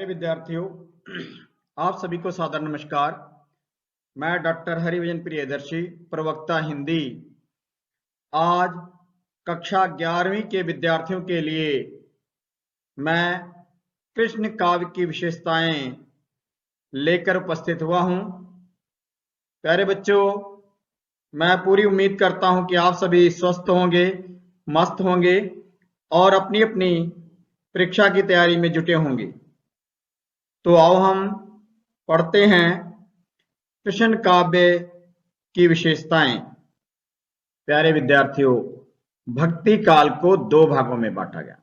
विद्यार्थियों, आप सभी को सादर नमस्कार। मैं डॉक्टर हरिभजन प्रियदर्शी, प्रवक्ता हिंदी, आज कक्षा 11वीं के विद्यार्थियों के लिए मैं कृष्ण काव्य की विशेषताएं लेकर उपस्थित हुआ हूं। प्यारे बच्चों, मैं पूरी उम्मीद करता हूं कि आप सभी स्वस्थ होंगे, मस्त होंगे और अपनी अपनी परीक्षा की तैयारी में जुटे होंगे। तो आओ हम पढ़ते हैं कृष्ण काव्य की विशेषताएं। प्यारे विद्यार्थियों, भक्ति काल को दो भागों में बांटा गया,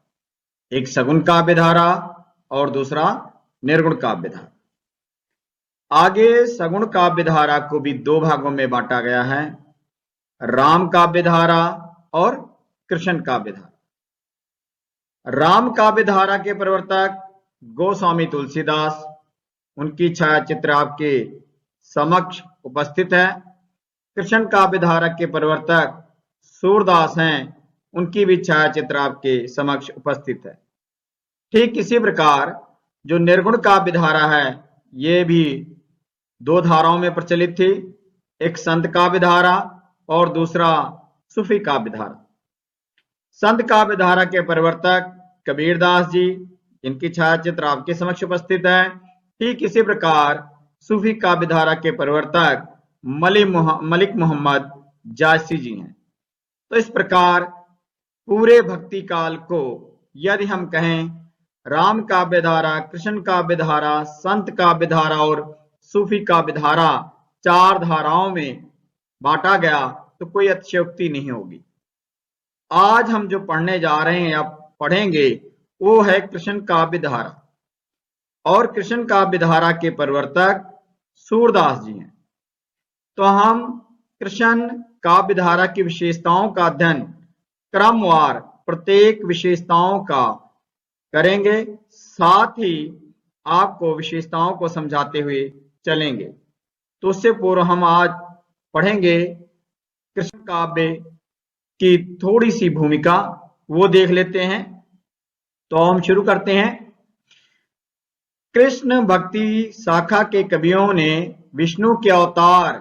एक सगुण काव्य धारा और दूसरा निर्गुण काव्य धारा। आगे सगुण काव्य धारा को भी दो भागों में बांटा गया है, राम काव्य धारा और कृष्ण काव्य धारा। राम काव्य धारा के प्रवर्तक गोस्वामी तुलसीदास, उनकी छायाचित्र आपके समक्ष उपस्थित है। कृष्ण काव्य धारा के प्रवर्तक सूरदास हैं, उनकी भी छायाचित्र आपके समक्ष उपस्थित है। ठीक इसी प्रकार जो निर्गुण काव्य धारा है, ये भी दो धाराओं में प्रचलित थी, एक संत काव्य धारा और दूसरा सूफी काव्य धारा। संत काव्य धारा के प्रवर्तक कबीरदास जी, इनकी छायाचित्र आपके समक्ष उपस्थित है। ठीक इसी प्रकार सूफी काव्य धारा के प्रवर्तक मलिक मोहम्मद जायसी जी हैं। तो इस प्रकार पूरे भक्ति काल को यदि हम कहें राम काव्य धारा, कृष्ण काव्य धारा, संत काव्य धारा और सूफी काव्य धारा, चार धाराओं में बांटा गया तो कोई अतिशयोक्ति नहीं होगी। आज हम जो पढ़ने जा रहे हैं या पढ़ेंगे वो है कृष्ण काव्य धारा, और कृष्ण काव्य धारा के प्रवर्तक सूरदास जी हैं। तो हम कृष्ण काव्य धारा की विशेषताओं का अध्ययन क्रमवार प्रत्येक विशेषताओं का करेंगे, साथ ही आपको विशेषताओं को समझाते हुए चलेंगे। तो उससे पूर्व हम आज पढ़ेंगे कृष्ण काव्य की थोड़ी सी भूमिका, वो देख लेते हैं। तो हम शुरू करते हैं। कृष्ण भक्ति शाखा के कवियों ने विष्णु के अवतार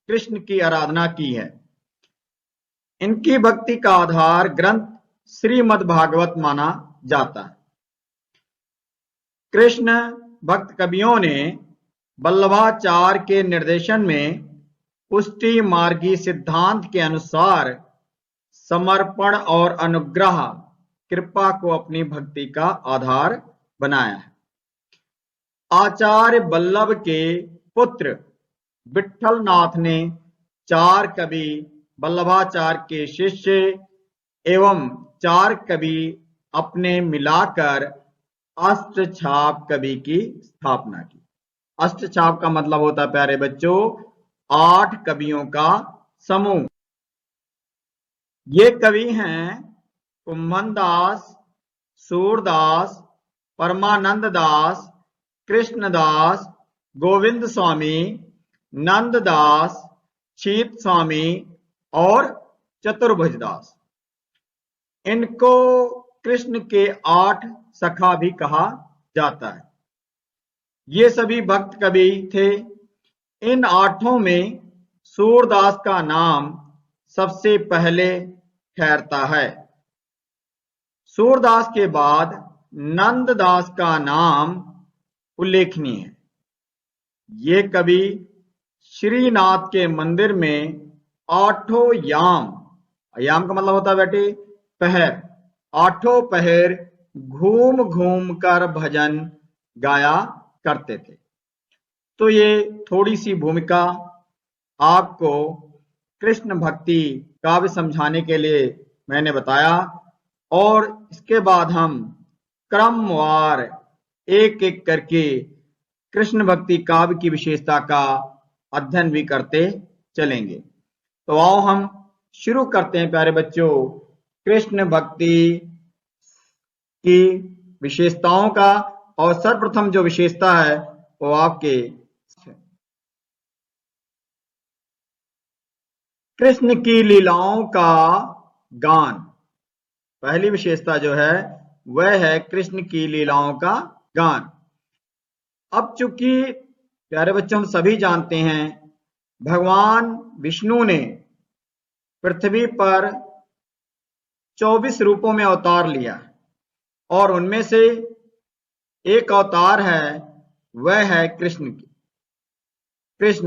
कृष्ण की आराधना की है। इनकी भक्ति का आधार ग्रंथ श्रीमद् भागवत माना जाता है। कृष्ण भक्त कवियों ने वल्लभाचार्य के निर्देशन में पुष्टि मार्गी सिद्धांत के अनुसार समर्पण और अनुग्रह कृपा को अपनी भक्ति का आधार बनाया है। आचार्य वल्लभ के पुत्र विठल नाथ ने चार कवि वल्लभाचार्य के शिष्य एवं चार कवि अपने मिलाकर अष्टछाप कवि की स्थापना की। अष्टछाप का मतलब होता है प्यारे बच्चों 8 कवियों का समूह। ये कवि हैं कुम्भन दास, सूरदास, परमानंद दास, कृष्णदास, गोविंद स्वामी, नंददास, शीत स्वामी और चतुर्भुज दास। इनको कृष्ण के 8 सखा भी कहा जाता है। ये सभी भक्त कवि थे। इन 8 में सूरदास का नाम सबसे पहले ठहरता है। सूरदास के बाद नंददास का नाम उल्लेखनीय है। ये कवि श्रीनाथ के मंदिर में 8 याम का मतलब होता है बेटे पहर, 8 पहर घूम घूम कर भजन गाया करते थे। तो ये थोड़ी सी भूमिका आपको कृष्ण भक्ति काव्य समझाने के लिए मैंने बताया, और इसके बाद हम क्रमवार एक एक करके कृष्ण भक्ति काव्य की विशेषता का अध्ययन भी करते चलेंगे। तो आओ हम शुरू करते हैं प्यारे बच्चों कृष्ण भक्ति की विशेषताओं का। और सर्वप्रथम जो विशेषता है वो आपके कृष्ण की लीलाओं का गान। पहली विशेषता जो है वह है कृष्ण की लीलाओं का गान। अब चूंकि प्यारे बच्चों हम सभी जानते हैं भगवान विष्णु ने पृथ्वी पर 24 रूपों में अवतार लिया और उनमें से एक अवतार है वह है कृष्ण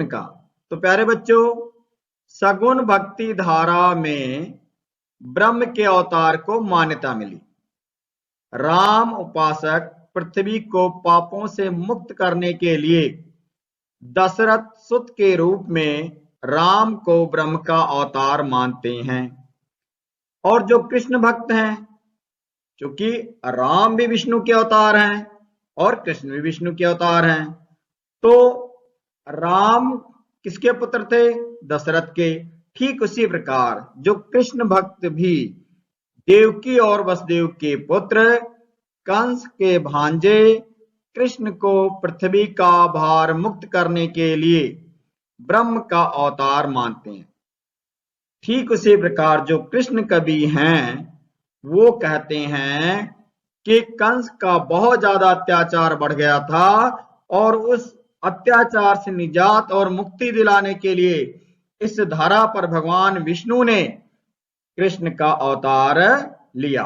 का। तो प्यारे बच्चों सगुण भक्ति धारा में ब्रह्म के अवतार को मान्यता मिली। राम उपासक पृथ्वी को पापों से मुक्त करने के लिए दशरथ सुत के रूप में राम को ब्रह्म का अवतार मानते हैं। और जो कृष्ण भक्त हैं, क्योंकि राम भी विष्णु के अवतार हैं और कृष्ण भी विष्णु के अवतार हैं, तो राम किसके पुत्र थे? दशरथ के। ठीक उसी प्रकार जो कृष्ण भक्त भी देवकी और वसुदेव के पुत्र कंस के भांजे कृष्ण को पृथ्वी का भार मुक्त करने के लिए ब्रह्म का अवतार मानते हैं। ठीक उसी प्रकार जो कृष्ण कवि हैं वो कहते हैं कि कंस का बहुत ज्यादा अत्याचार बढ़ गया था और उस अत्याचार से निजात और मुक्ति दिलाने के लिए इस धरा पर भगवान विष्णु ने कृष्ण का अवतार लिया।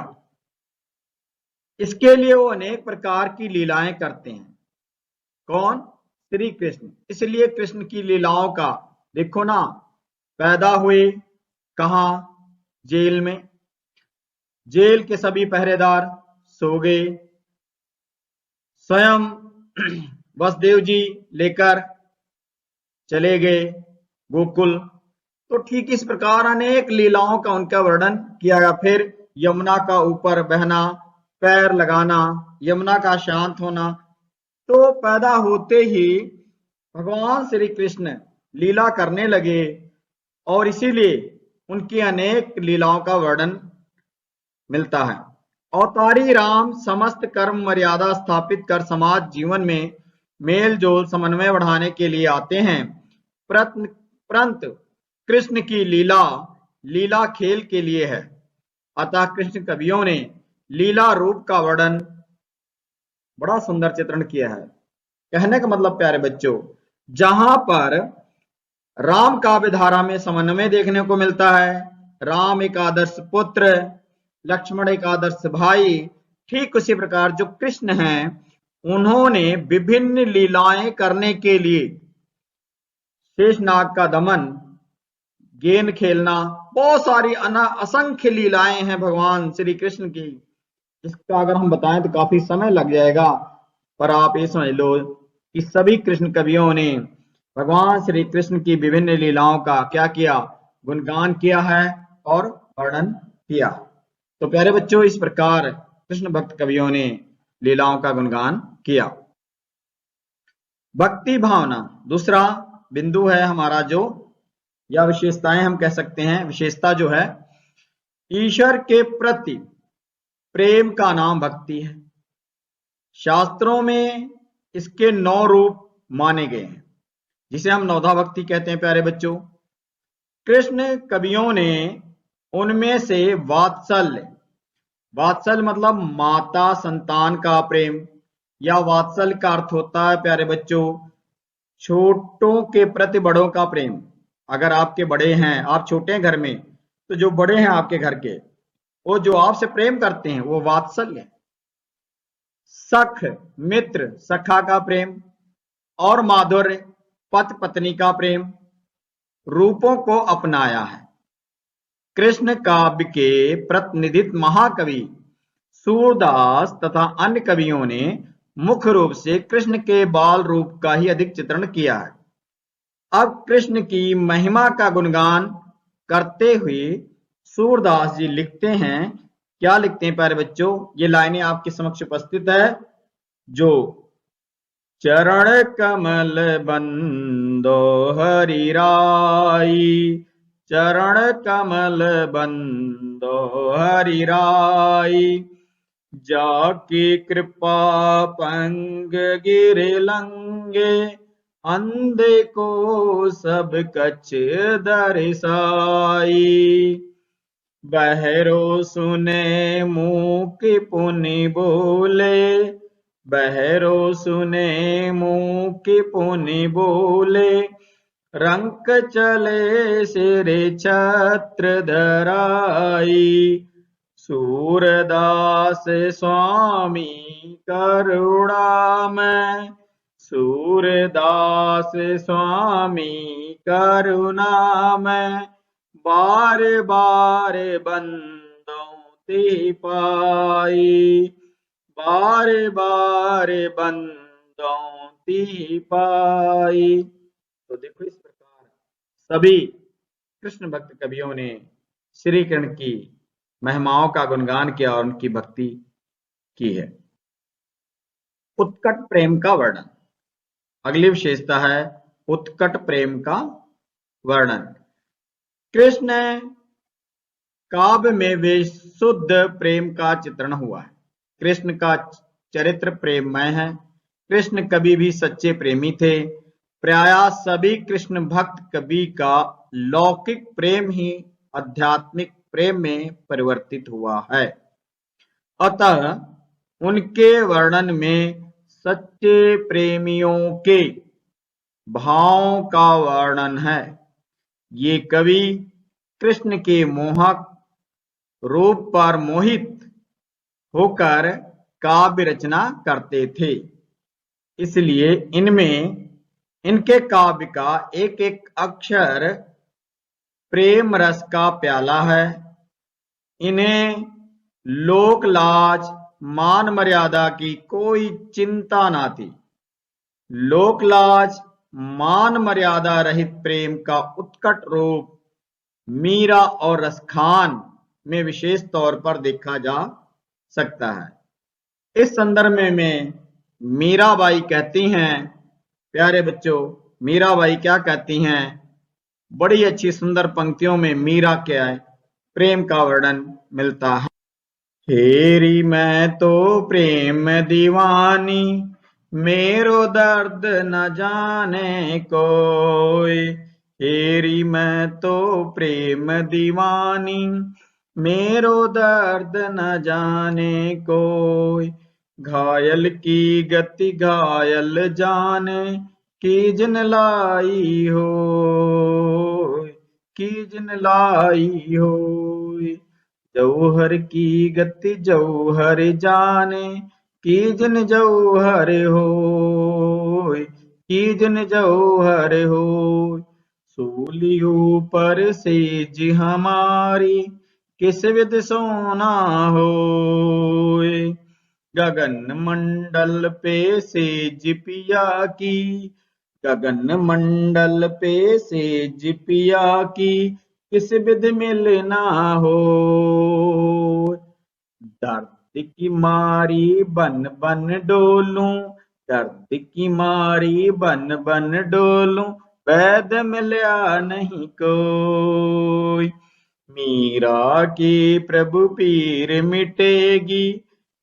इसके लिए वो अनेक प्रकार की लीलाएं करते हैं। कौन? श्री कृष्ण। इसलिए कृष्ण की लीलाओं का देखो ना, पैदा हुए कहां? जेल में। जेल के सभी पहरेदार सो गए, स्वयं वसुदेव जी लेकर चले गए गोकुल। तो ठीक इस प्रकार अनेक लीलाओं का उनका वर्णन किया गया। फिर यमुना का ऊपर बहना, पैर लगाना, यमुना का शांत होना। तो पैदा होते ही भगवान श्री कृष्ण लीला करने लगे और इसीलिए उनकी अनेक लीलाओं का वर्णन मिलता है। अवतारी राम समस्त कर्म मर्यादा स्थापित कर समाज जीवन में मेल जोल समन्वय बढ़ाने के लिए आते हैं। परंतु कृष्ण की लीला खेल के लिए है। अतः कृष्ण कवियों ने लीला रूप का वर्णन बड़ा सुंदर चित्रण किया है। कहने का मतलब प्यारे बच्चों, जहां पर राम काव्य धारा में समन्वय देखने को मिलता है, राम एक आदर्श पुत्र, लक्ष्मण एक आदर्श भाई, ठीक उसी प्रकार जो कृष्ण हैं उन्होंने विभिन्न लीलाएं करने के लिए शेषनाग का दमन, गेंद खेलना, बहुत सारी असंख्य लीलाएं हैं भगवान श्री कृष्ण की, जिसका अगर हम बताएं तो काफी समय लग जाएगा। पर आप ये समझ लो कि सभी कृष्ण कवियों ने भगवान श्री कृष्ण की विभिन्न लीलाओं का क्या किया? गुणगान किया है और वर्णन किया। तो प्यारे बच्चों इस प्रकार कृष्ण भक्त कवियों ने लीलाओं का गुणगान किया। भक्ति भावना दूसरा बिंदु है हमारा, जो या विशेषताएं हम कह सकते हैं। विशेषता जो है, ईश्वर के प्रति प्रेम का नाम भक्ति है। शास्त्रों में इसके 9 रूप माने गए हैं, जिसे हम नवधा भक्ति कहते हैं। प्यारे बच्चों कृष्ण कवियों ने उनमें से वात्सल्य मतलब माता संतान का प्रेम, या वात्सल्य का अर्थ होता है प्यारे बच्चों छोटों के प्रति बड़ों का प्रेम। अगर आपके बड़े हैं, आप छोटे हैं घर में, तो जो बड़े हैं आपके घर के, वो जो आपसे प्रेम करते हैं वो वात्सल्य है। सख मित्र, सखा का प्रेम, और माधुर्य पति पत्नी का प्रेम रूपों को अपनाया है। कृष्ण काव्य के प्रतिनिधित्व महाकवि सूरदास तथा अन्य कवियों ने मुख्य रूप से कृष्ण के बाल रूप का ही अधिक चित्रण किया है। अब कृष्ण की महिमा का गुणगान करते हुए सूरदास जी लिखते हैं, क्या लिखते हैं प्यारे बच्चों? ये लाइनें आपके समक्ष उपस्थित है। जो चरण कमल बंदो हरि राई, चरण कमल बंदो हरि राई, जाकी कृपा पंग गिरे लंगे, अंधे को सब कछ दर्शाई, बहरो सुने मूक पुनि बोले, बहरो सुने मूक पुनि बोले, रंक चले सिर छत्र धराई। सूरदास स्वामी करुणामय, सूरदास स्वामी करुणामय, बार बार बंदों ते पाई, बार बार बंदों ते पाई। तो देखो इस प्रकार सभी कृष्ण भक्त कवियों ने श्री कृष्ण की महिमाओं का गुणगान किया और उनकी भक्ति की है। उत्कट प्रेम का वर्णन, अगली विशेषता है उत्कट प्रेम का वर्णन। कृष्ण काव्य में विशुद्ध प्रेम का चित्रण हुआ है। कृष्ण का चरित्र प्रेममय है। कृष्ण कभी भी सच्चे प्रेमी थे। प्रायः सभी कृष्ण भक्त कवि का लौकिक प्रेम ही आध्यात्मिक प्रेम में परिवर्तित हुआ है। अतः उनके वर्णन में सच्चे प्रेमियों के भावों का वर्णन है। ये कवि कृष्ण के मोहक रूप पर मोहित होकर काव्य रचना करते थे। इसलिए इनमें इनके काव्य का एक एक अक्षर प्रेम रस का प्याला है। इन्हें लोक लाज मान मर्यादा की कोई चिंता ना थी। लोक लाज मान मर्यादा रहित प्रेम का उत्कट रूप मीरा और रसखान में विशेष तौर पर देखा जा सकता है। इस संदर्भ में मीराबाई कहती हैं, प्यारे बच्चों, मीराबाई क्या कहती हैं? बड़ी अच्छी सुंदर पंक्तियों में मीरा के प्रेम का वर्णन मिलता है। हेरी मैं तो प्रेम दीवानी, मेरो दर्द न जाने कोई। हेरी मैं तो प्रेम दीवानी, मेरो दर्द न जाने कोई। घायल की गति घायल जाने, की जिन लाई हो, की जिन लाई हो। जौहर की गति जौहर जाने, की जिन जौहर हो, की जिन जौहर हो। सूली ऊपर सेज हमारी, किस विध सोना हो। गगन मंडल पे सेज पिया की, गगन मंडल पे सेज पिया की, किस विध मिलना हो। दर्द की मारी बन बन डोलूं, दर्द की मारी बन बन डोलूं, वैद मिलया नहीं कोई। मीरा की प्रभु पीर मिटेगी,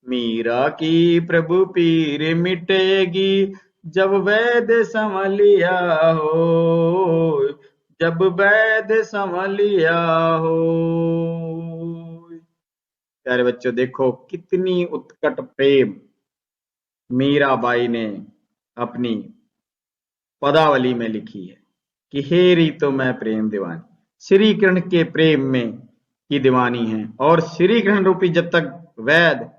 मीरा की प्रभु पीर मिटेगी, जब वैद संभलिया हो, जब वैद संभलिया हो। प्यारे बच्चों, देखो कितनी उत्कट प्रेम मीराबाई ने अपनी पदावली में लिखी है कि हेरी तो मैं प्रेम दीवानी, श्री कृष्ण के प्रेम में की दीवानी है। और श्री कृष्ण रूपी जब तक वैद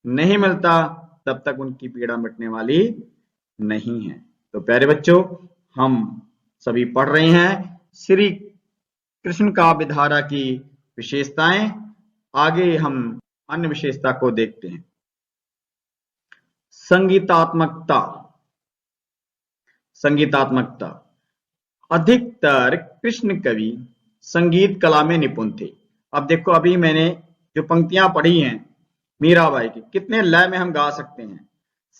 नहीं मिलता तब तक उनकी पीड़ा मिटने वाली नहीं है। तो प्यारे बच्चों, हम सभी पढ़ रहे हैं श्री कृष्ण काव्य धारा की विशेषताएं। आगे हम अन्य विशेषता को देखते हैं। संगीतात्मकता, संगीतात्मकता। अधिकतर कृष्ण कवि संगीत कला में निपुण थे। अब देखो, अभी मैंने जो पंक्तियां पढ़ी हैं मीराबाई की, कितने लय में हम गा सकते हैं।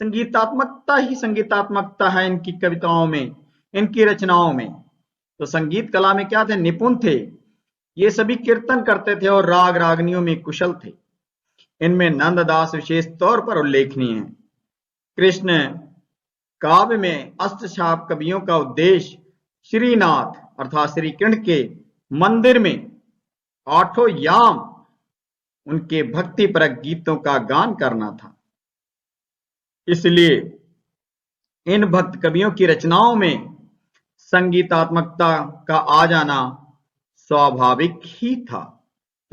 संगीतात्मकता ही संगीतात्मकता है इनकी कविताओं में, इनकी रचनाओं में। तो संगीत कला में क्या थे? निपुण थे। ये सभी कीर्तन करते थे और राग रागनियों में कुशल थे। इनमें नंददास विशेष तौर पर उल्लेखनीय है। कृष्ण काव्य में अष्टछाप कवियों का उद्देश्य श्रीनाथ अर्थात श्री कृष्ण के मंदिर में आठों याम उनके भक्तिपरक गीतों का गान करना था। इसलिए इन भक्त कवियों की रचनाओं में संगीतात्मकता का आ जाना स्वाभाविक ही था।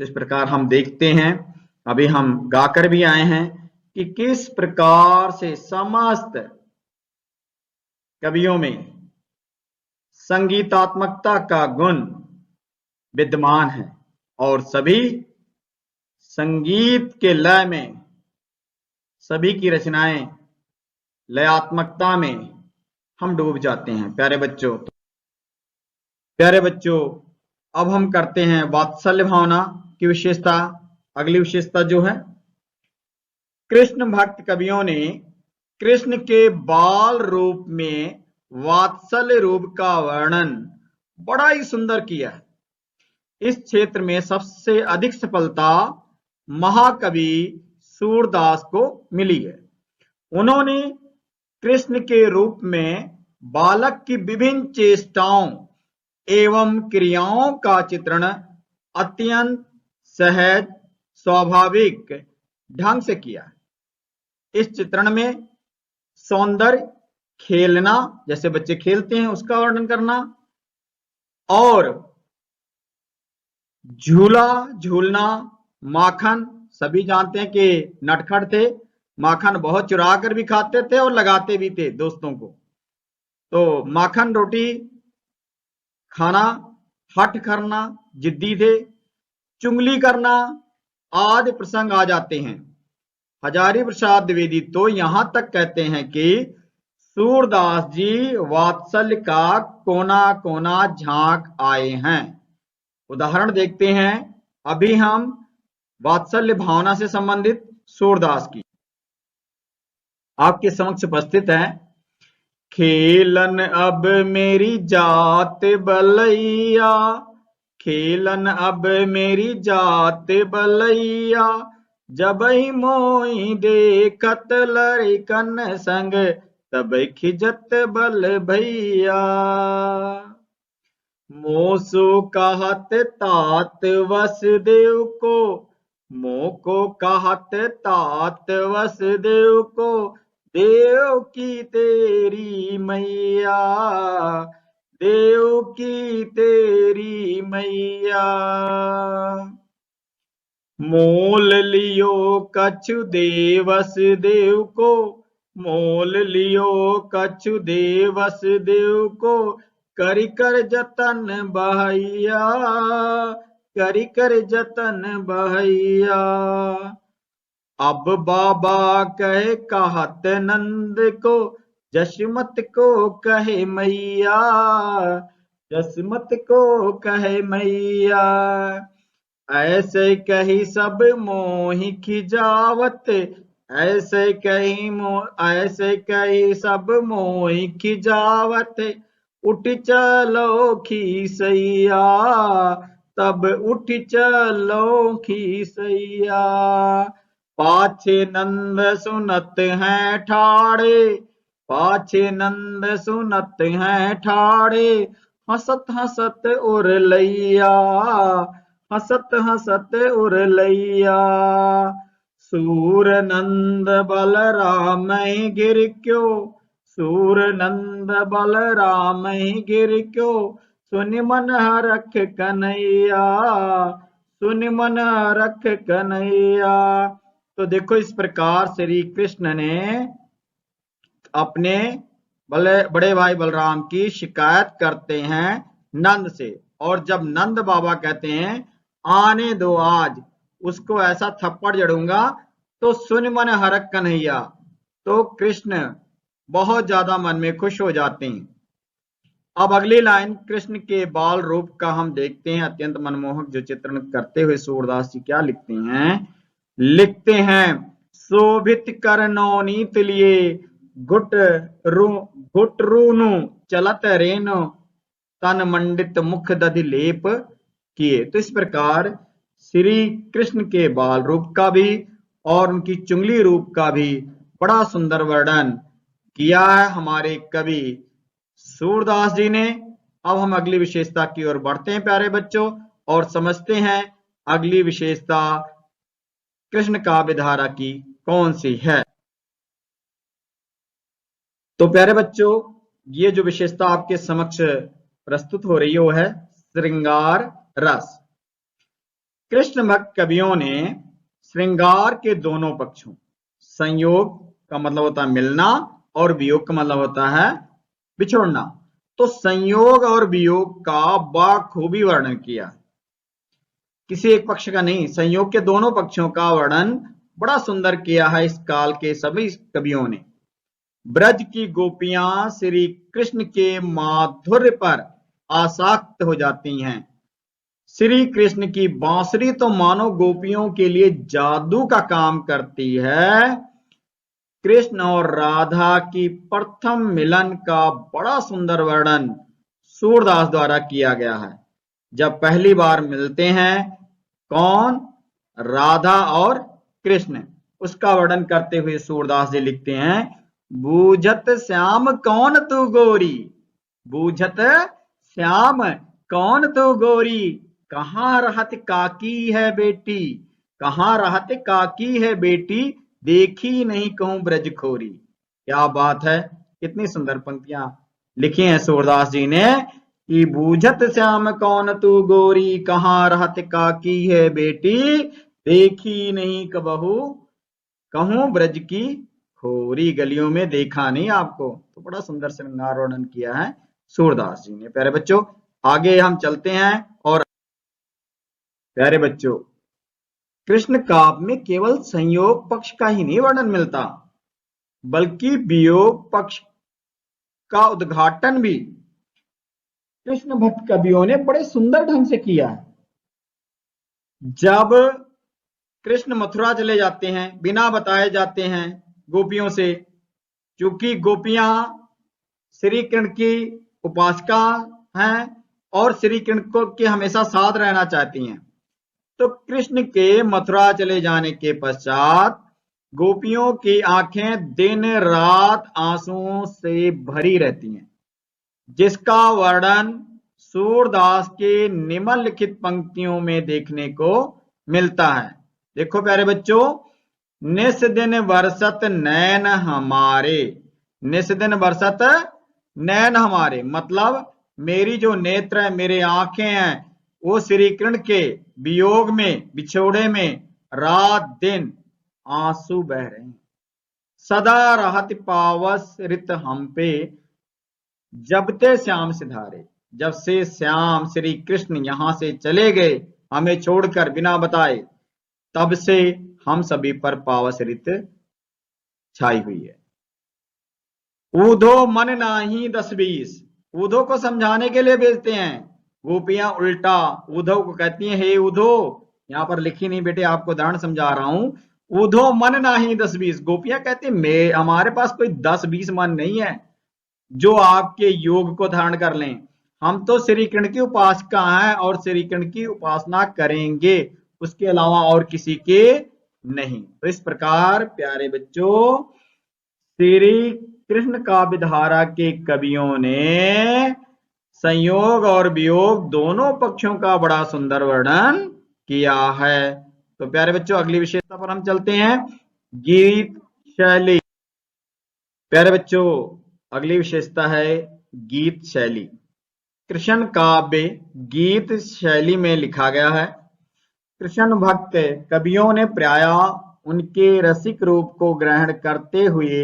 जिस प्रकार हम देखते हैं, अभी हम गाकर भी आए हैं कि किस प्रकार से समस्त कवियों में संगीतात्मकता का गुण विद्यमान है और सभी संगीत के लय में, सभी की रचनाएं लयात्मकता में हम डूब जाते हैं। प्यारे बच्चों, अब हम करते हैं वात्सल्य भावना की विशेषता। अगली विशेषता जो है, कृष्ण भक्त कवियों ने कृष्ण के बाल रूप में वात्सल्य रूप का वर्णन बड़ा ही सुंदर किया है। इस क्षेत्र में सबसे अधिक सफलता महाकवि सूरदास को मिली है। उन्होंने कृष्ण के रूप में बालक की विभिन्न चेष्टाओं एवं क्रियाओं का चित्रण अत्यंत सहज, स्वाभाविक ढंग से किया। इस चित्रण में सौंदर्य, खेलना, जैसे बच्चे खेलते हैं उसका वर्णन करना, और झूला झूलना, माखन, सभी जानते हैं कि नटखट थे, माखन बहुत चुरा कर भी खाते थे और लगाते भी थे दोस्तों को। तो माखन रोटी खाना, हठ करना, जिद्दी थे, चुगली करना आदि प्रसंग आ जाते हैं। हजारी प्रसाद द्विवेदी तो यहां तक कहते हैं कि सूरदास जी वात्सल्य का कोना कोना झांक आए हैं। उदाहरण देखते हैं अभी हम वात्सल्य भावना से संबंधित सूरदास की, आपके समक्ष उपस्थित है। खेलन अब मेरी जात बलैया, खेलन अब मेरी जात बलैया, जबहि मोई देखत लड़कन संग, तब खिजत बल भैया। मोसो कहत तात वसुदेव को, मोको कहत तात वसुदेव को, देव की तेरी मैया, देव की तेरी मैया। मोल लियो कछु देवस देव को, मोल लियो कछु देवस देव को, करि कर जतन बहैया, करि कर जतन बहैया। अब बाबा कहे कहत नंद को, जसमत को कहे मैया, जसमत को कहे मैया। ऐसे कही सब मोहि खिजावत, ऐसे कही सब मोहि खिजावत, उठ चलो खीसैया, तब उठ चलो खीसैया। पाछे नंद सुनत हैं ठाड़े, पाछे नंद सुनत हैं ठाड़े, हंसत हंसत उर लैया, हंसत हंसत उर लैया। सूर नंद बलराम गिर क्यों, सूर नंद बलराम गिर क्यों, सुनि मन हरख कन्हैया, सुनि मन हरख कन्हैया। तो देखो इस प्रकार श्री कृष्ण ने अपने बड़े भाई बलराम की शिकायत करते हैं नंद से, और जब नंद बाबा कहते हैं आने दो आज, उसको ऐसा थप्पड़ जड़ूंगा तो सुन मन हरख कन्हैया, तो कृष्ण बहुत ज्यादा मन में खुश हो जाते हैं। अब अगली लाइन कृष्ण के बाल रूप का हम देखते हैं, अत्यंत मनमोहक जो चित्रण करते हुए सूरदास जी क्या लिखते हैं, शोभित कर नौनीत लिए, घुट रूनु चलत रेनो, तन मंडित मुख दधि लेप किए। तो इस प्रकार श्री कृष्ण के बाल रूप का भी और उनकी चुंगली रूप का भी बड़ा सुंदर वर्णन किया है हमारे कवि सूरदास जी ने। अब हम अगली विशेषता की ओर बढ़ते हैं प्यारे बच्चों, और समझते हैं अगली विशेषता कृष्ण काव्य धारा की कौन सी है। तो प्यारे बच्चों, ये जो विशेषता आपके समक्ष प्रस्तुत हो रही है वो है श्रृंगार रस। कृष्ण भक्त कवियों ने श्रृंगार के दोनों पक्षों, संयोग का मतलब होता है मिलना और वियोग का मतलब होता है बिछोड़ना, तो संयोग और वियोग का बखूबी वर्णन किया। किसी एक पक्ष का नहीं, संयोग के दोनों पक्षों का वर्णन बड़ा सुंदर किया है इस काल के सभी कवियों ने। ब्रज की गोपियां श्री कृष्ण के माधुर्य पर आसक्त हो जाती हैं। श्री कृष्ण की बांसुरी तो मानो गोपियों के लिए जादू का काम करती है। कृष्ण और राधा की प्रथम मिलन का बड़ा सुंदर वर्णन सूरदास द्वारा किया गया है। जब पहली बार मिलते हैं कौन, राधा और कृष्ण, उसका वर्णन करते हुए सूरदास जी लिखते हैं, बूझत श्याम कौन तू गोरी, बूझत श्याम कौन तू गोरी, कहाँ रहत काकी है बेटी, कहाँ रहत काकी है बेटी, देखी नहीं कहूं ब्रज खोरी। क्या बात है, कितनी सुंदर पंक्तियां लिखी हैं सूरदास जी ने कि बूझत श्याम कौन तू गोरी, कहाँ रहत काकी है बेटी, देखी नहीं कबहू कहूं ब्रज की खोरी, गलियों में देखा नहीं आपको। तो बड़ा सुंदर श्रृंगार वर्णन किया है सूरदास जी ने। प्यारे बच्चों, आगे हम चलते हैं और प्यारे बच्चों, कृष्ण काव्य में केवल संयोग पक्ष का ही नहीं वर्णन मिलता, बल्कि वियोग पक्ष का उद्घाटन भी कृष्ण भक्त कवियों ने बड़े सुंदर ढंग से किया है। जब कृष्ण मथुरा चले जाते हैं, बिना बताए जाते हैं गोपियों से, क्योंकि गोपियां श्री कृष्ण की उपासका हैं और श्री कृष्ण को के हमेशा साथ रहना चाहती हैं। तो कृष्ण के मथुरा चले जाने के पश्चात गोपियों की आंखें दिन रात आंसुओं से भरी रहती हैं, जिसका वर्णन सूरदास के निम्नलिखित पंक्तियों में देखने को मिलता है। देखो प्यारे बच्चों, निस दिन बरसत नैन हमारे, निस दिन बरसत नैन हमारे मतलब मेरी जो नेत्र है, मेरे आंखें हैं, वो श्री कृष्ण के वियोग में, बिछोड़े में रात दिन आंसू बह रहे हैं। सदा रहत पावस रित हम पे, जब ते श्याम सिधारे, जब से श्याम श्री कृष्ण यहां से चले गए हमें छोड़कर बिना बताए, तब से हम सभी पर पावस रित छाई हुई है। ऊधो मन नाही 10-20, ऊधो को समझाने के लिए भेजते हैं। गोपियां उल्टा उद्धव को कहती हैं, हे उद्धो, यहां पर लिखी नहीं बेटे, आपको उदाहरण समझा रहा हूं। उद्धो मन नाही 10-20, गोपियां कहती हैं हमारे पास कोई 10-20 मन नहीं है जो आपके योग को धारण कर लें। हम तो श्री कृष्ण की उपासका हैं और श्री कृष्ण की उपासना करेंगे, उसके अलावा और किसी के नहीं। तो इस प्रकार प्यारे बच्चों, श्री कृष्ण काव्य धारा के कवियों ने संयोग और वियोग दोनों पक्षों का बड़ा सुंदर वर्णन किया है। तो प्यारे बच्चों, अगली विशेषता पर हम चलते हैं, गीत शैली। प्यारे बच्चों, अगली विशेषता है गीत शैली। कृष्ण काव्य गीत शैली में लिखा गया है। कृष्ण भक्त कवियों ने प्रायः उनके रसिक रूप को ग्रहण करते हुए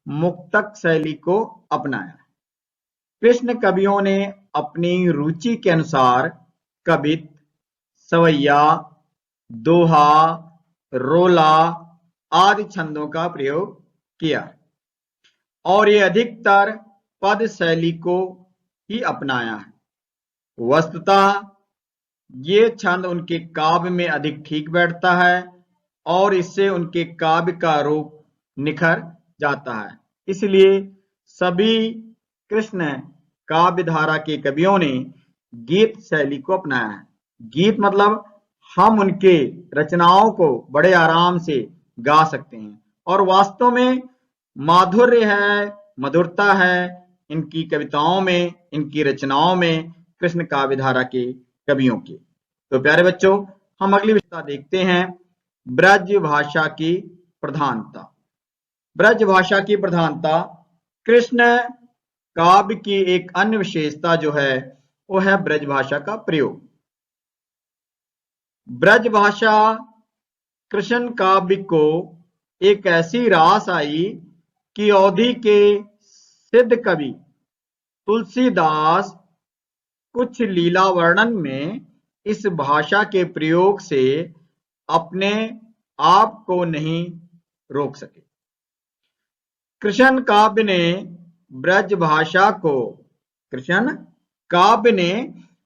मुक्तक शैली को अपनाया। कृष्ण कवियों ने अपनी रुचि के अनुसार कवित, सवैया, दोहा, रोला आदि छंदों का प्रयोग किया और ये अधिकतर पद शैली को ही अपनाया है। वस्तुतः ये छंद उनके काव्य में अधिक ठीक बैठता है और इससे उनके काव्य का रूप निखर जाता है। इसलिए सभी कृष्ण काव्य धारा के कवियों ने गीत शैली को अपनाया है। गीत मतलब हम उनके रचनाओं को बड़े आराम से गा सकते हैं और वास्तव में माधुर्य है, मधुरता है इनकी कविताओं में, इनकी रचनाओं में, कृष्ण काव्य धारा के कवियों की। तो प्यारे बच्चों, हम अगली विशेषता देखते हैं, ब्रज भाषा की प्रधानता। ब्रज भाषा की प्रधानता कृष्ण काव्य की एक अन्य विशेषता जो है वो है ब्रज भाषा का प्रयोग। ब्रज भाषा कृष्ण काव्य को एक ऐसी रास आई कि अवधि के सिद्ध कवि तुलसीदास कुछ लीला वर्णन में इस भाषा के प्रयोग से अपने आप को नहीं रोक सके। कृष्ण काव्य ने ब्रज भाषा को कृष्ण काव्य ने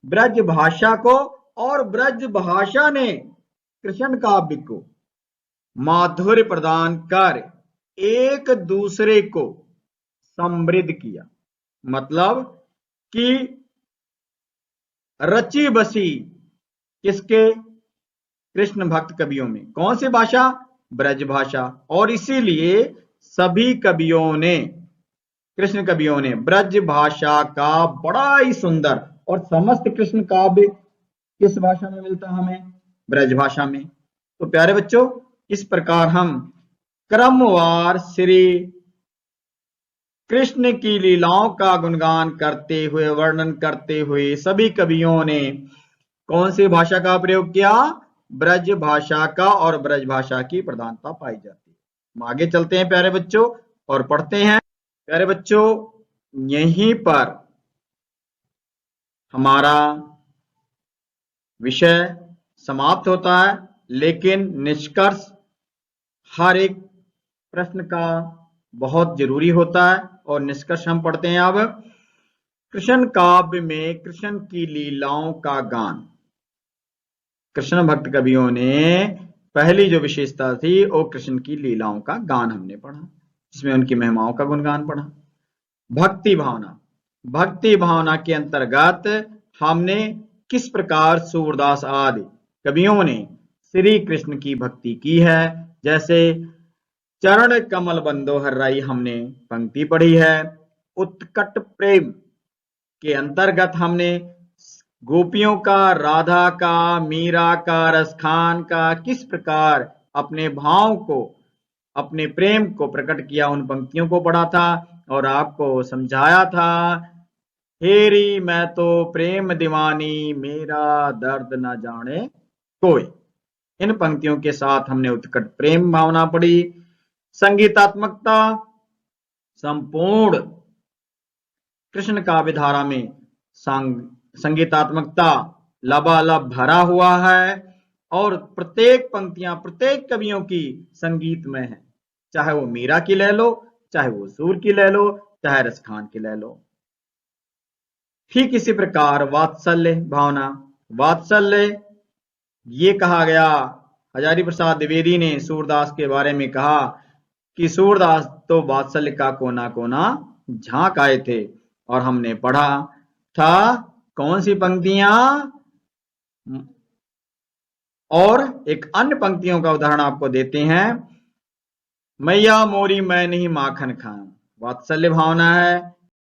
ब्रज भाषा को और ब्रज भाषा ने कृष्ण काव्य को माधुर्य प्रदान कर एक दूसरे को समृद्ध किया। मतलब कि रची बसी किसके? कृष्ण भक्त कवियों में। कौन सी भाषा? ब्रज भाषा। और इसीलिए सभी कवियों ने, कृष्ण कवियों ने ब्रज भाषा का बड़ा ही सुंदर, और समस्त कृष्ण काव्य किस भाषा में मिलता है हमें? ब्रज भाषा में। तो प्यारे बच्चों, इस प्रकार हम क्रमवार श्री कृष्ण की लीलाओं का गुणगान करते हुए, वर्णन करते हुए सभी कवियों ने कौन सी भाषा का प्रयोग किया? ब्रज भाषा का। और ब्रज भाषा की प्रधानता पाई जाती है। हम आगे चलते हैं प्यारे बच्चों और पढ़ते हैं। प्यारे बच्चों, यहीं पर हमारा विषय समाप्त होता है, लेकिन निष्कर्ष हर एक प्रश्न का बहुत जरूरी होता है। और निष्कर्ष हम पढ़ते हैं अब। कृष्ण काव्य में कृष्ण की लीलाओं का गान। कृष्ण भक्त कवियों ने पहली जो विशेषता थी वो कृष्ण की लीलाओं का गान हमने पढ़ा, जिसमें उनकी महिमाओं का गुणगान पढ़ा। भक्ति भावना, भक्ति भावना के अंतर्गत हमने किस प्रकार सूरदास आदि कवियों ने श्री कृष्ण की भक्ति की है। जैसे चरण कमल बंदो हर्राई हमने पंक्ति पढ़ी है। उत्कट प्रेम के अंतर्गत हमने गोपियों का, राधा का, मीरा का, रसखान का किस प्रकार अपने भाव को, अपने प्रेम को प्रकट किया, उन पंक्तियों को पढ़ा था और आपको समझाया था। हेरी मैं तो प्रेम दीवानी, मेरा दर्द न जाने कोई। इन पंक्तियों के साथ हमने उत्कट प्रेम भावना पढ़ी। संगीतात्मकता, संपूर्ण कृष्ण काव्य धारा में संगीतात्मकता लबालब भरा हुआ है और प्रत्येक पंक्तियां प्रत्येक कवियों की संगीतमय है। चाहे वो मीरा की ले लो, चाहे वो सूर की ले लो, चाहे रसखान की ले लो। ठीक इसी प्रकार वात्सल्य भावना, वात्सल्य ये कहा गया, हजारी प्रसाद द्विवेदी ने सूरदास के बारे में कहा कि सूरदास तो वात्सल्य का कोना कोना झांक आए थे। और हमने पढ़ा था कौन सी पंक्तियां? और एक अन्य पंक्तियों का उदाहरण आपको देते हैं। मैया मोरी मैं नहीं माखन खाऊं, वात्सल्य भावना है।